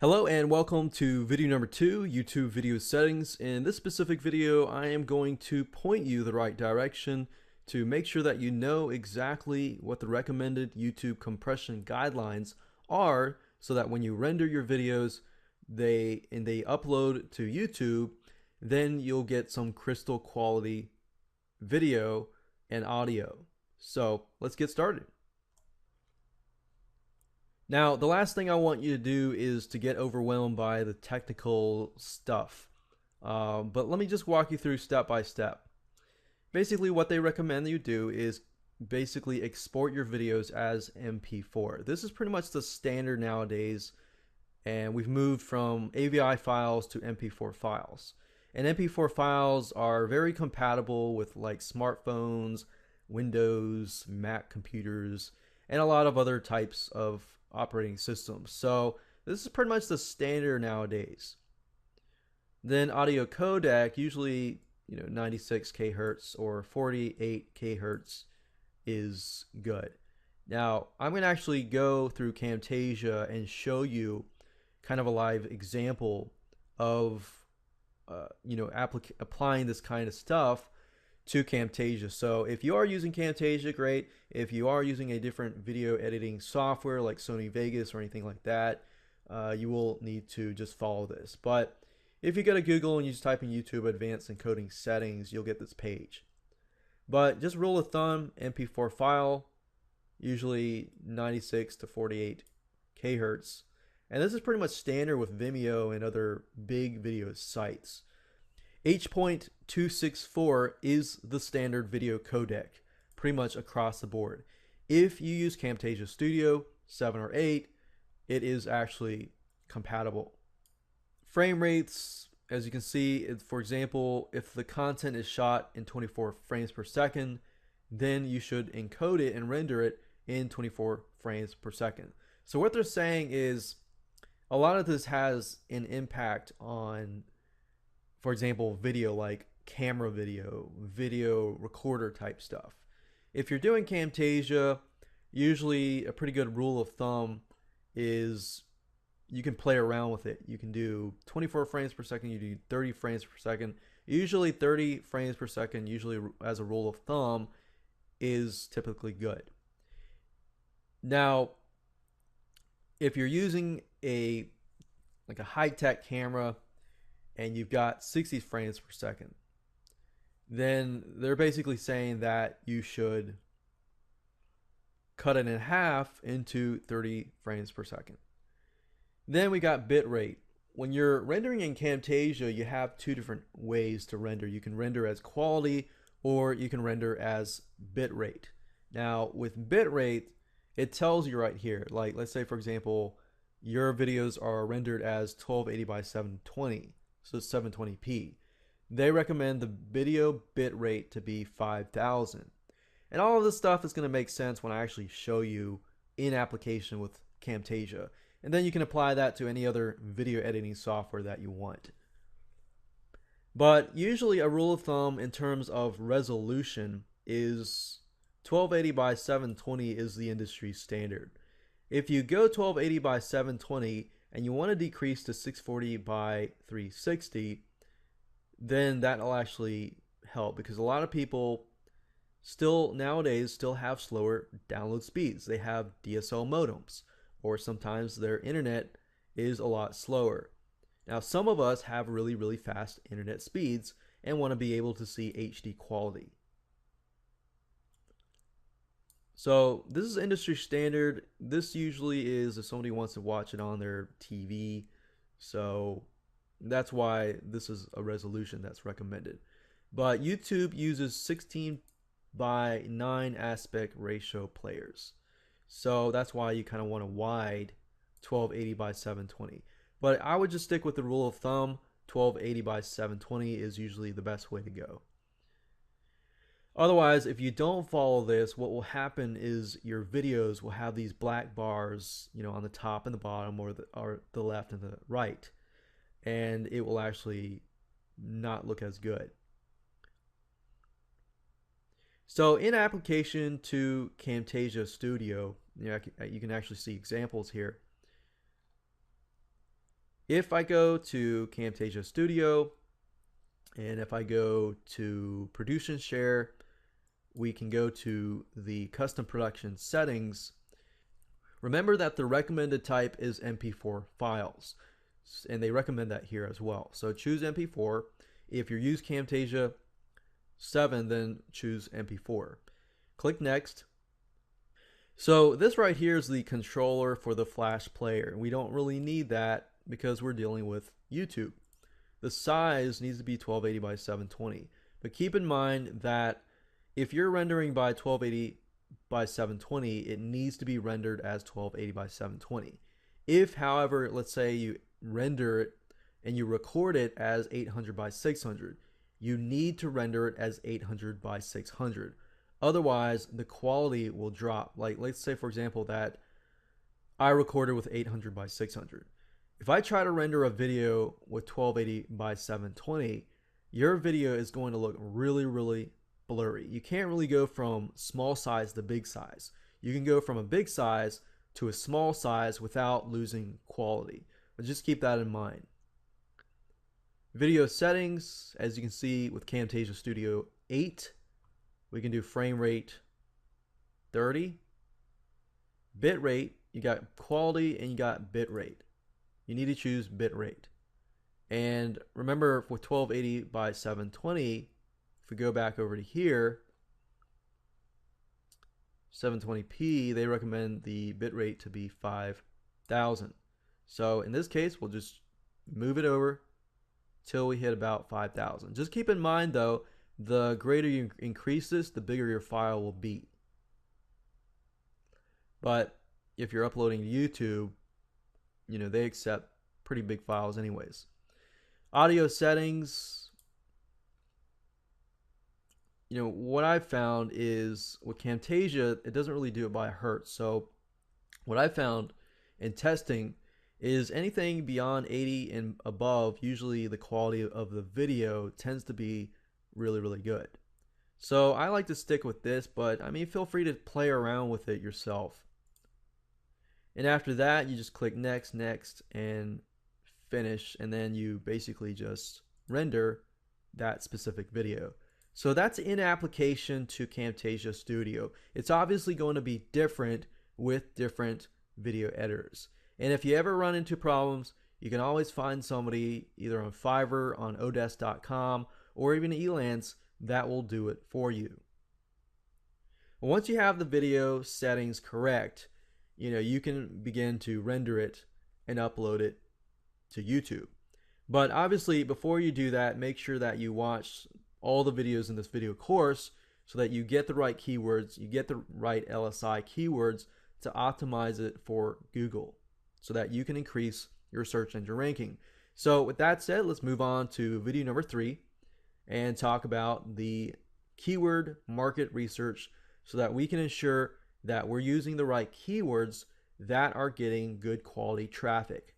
Hello and welcome to video number 2, YouTube video settings. In this specific video, I am going to point you the right direction to make sure that you know exactly what the recommended YouTube compression guidelines are so that when you render your videos, they upload to YouTube, then you'll get some crystal quality video and audio. So let's get started. Now, the last thing I want you to do is to get overwhelmed by the technical stuff. But let me just walk you through step by step. Basically, what they recommend that you do is basically export your videos as MP4. This is pretty much the standard nowadays, and we've moved from AVI files to MP4 files. And MP4 files are very compatible with like smartphones, Windows, Mac computers, and a lot of other types of operating systems. So this is pretty much the standard nowadays. Then audio codec, usually 96 kHz or 48 kHz is good. Now I'm going to actually go through Camtasia and show you kind of a live example of applying this kind of stuff to Camtasia. So if you are using Camtasia, great. If you are using a different video editing software like Sony Vegas or anything like that, you will need to just follow this. But if you go to Google and you just type in YouTube advanced encoding settings, you'll get this page. But just rule of thumb, MP4 file, usually 96 to 48 kHz. And this is pretty much standard with Vimeo and other big video sites. H.264 is the standard video codec pretty much across the board. If you use Camtasia Studio 7 or 8, it is actually compatible. Frame rates, as you can see, for example, if the content is shot in 24 frames per second, then you should encode it and render it in 24 frames per second. So what they're saying is a lot of this has an impact on, for example, video like camera video, video recorder type stuff. If you're doing Camtasia, usually a pretty good rule of thumb is you can play around with it. You can do 24 frames per second, you do 30 frames per second. Usually 30 frames per second, usually as a rule of thumb, is typically good. Now, if you're using a high-tech camera and you've got 60 frames per second, then they're basically saying that you should cut it in half into 30 frames per second. Then we got bit rate. When you're rendering in Camtasia, you have two different ways to render. You can render as quality or you can render as bit rate. Now with bit rate, it tells you right here, like let's say for example, your videos are rendered as 1280 by 720. So 720p. They recommend the video bit rate to be 5000. And all of this stuff is going to make sense when I actually show you in application with Camtasia. And then you can apply that to any other video editing software that you want. But usually a rule of thumb in terms of resolution is 1280 by 720 is the industry standard. If you go 1280 by 720 and you want to decrease to 640 by 360, then that'll actually help, because a lot of people nowadays still have slower download speeds. They have DSL modems, or sometimes their internet is a lot slower. Now some of us have really fast internet speeds and want to be able to see HD quality. So this is industry standard. This usually is if somebody wants to watch it on their TV. So that's why this is a resolution that's recommended. But YouTube uses 16 by 9 aspect ratio players. So that's why you kind of want a wide 1280 by 720. But I would just stick with the rule of thumb. 1280 by 720 is usually the best way to go. Otherwise, if you don't follow this, what will happen is your videos will have these black bars, on the top and the bottom, or the left and the right, and it will actually not look as good. So in application to Camtasia Studio, you can actually see examples here. If I go to Camtasia Studio and if I go to produce and share, we can go to the custom production settings. Remember that the recommended type is MP4 files, and they recommend that here as well. So choose MP4. If you use Camtasia 7, then choose MP4. Click next. So this right here is the controller for the Flash player. We don't really need that because we're dealing with YouTube. The size needs to be 1280 by 720. But keep in mind that if you're rendering by 1280 by 720, it needs to be rendered as 1280 by 720. If, however, let's say you render it and you record it as 800 by 600, you need to render it as 800 by 600. Otherwise, the quality will drop. Like, let's say, for example, that I recorded with 800 by 600. If I try to render a video with 1280 by 720, your video is going to look really, really blurry. You can't really go from small size to big size. You can go from a big size to a small size without losing quality. But just keep that in mind. Video settings, as you can see with Camtasia Studio 8, we can do frame rate 30. Bit rate, you got quality and you got bit rate. You need to choose bit rate. And remember, with 1280 by 720, if we go back over to here, 720p, they recommend the bit rate to be 5,000. So in this case, we'll just move it over till we hit about 5,000. Just keep in mind though, the greater you increase this, the bigger your file will be. But if you're uploading to YouTube, you know, they accept pretty big files anyways. Audio settings, you know, what I've found is with Camtasia, it doesn't really do it by hertz. So what I found in testing is anything beyond 80 and above, usually the quality of the video tends to be really, really good. So I like to stick with this, but I mean, feel free to play around with it yourself. And after that, you just click next, next, and finish, and then you basically just render that specific video. So that's in application to Camtasia Studio. It's obviously going to be different with different video editors. And if you ever run into problems, you can always find somebody either on Fiverr, on Odesk.com, or even Elance that will do it for you. Once you have the video settings correct, you know, you can begin to render it and upload it to YouTube. But obviously, before you do that, make sure that you watch all the videos in this video course so that you get the right keywords, you get the right LSI keywords to optimize it for Google so that you can increase your search engine ranking. So with that said, let's move on to video number 3 and talk about the keyword market research so that we can ensure that we're using the right keywords that are getting good quality traffic.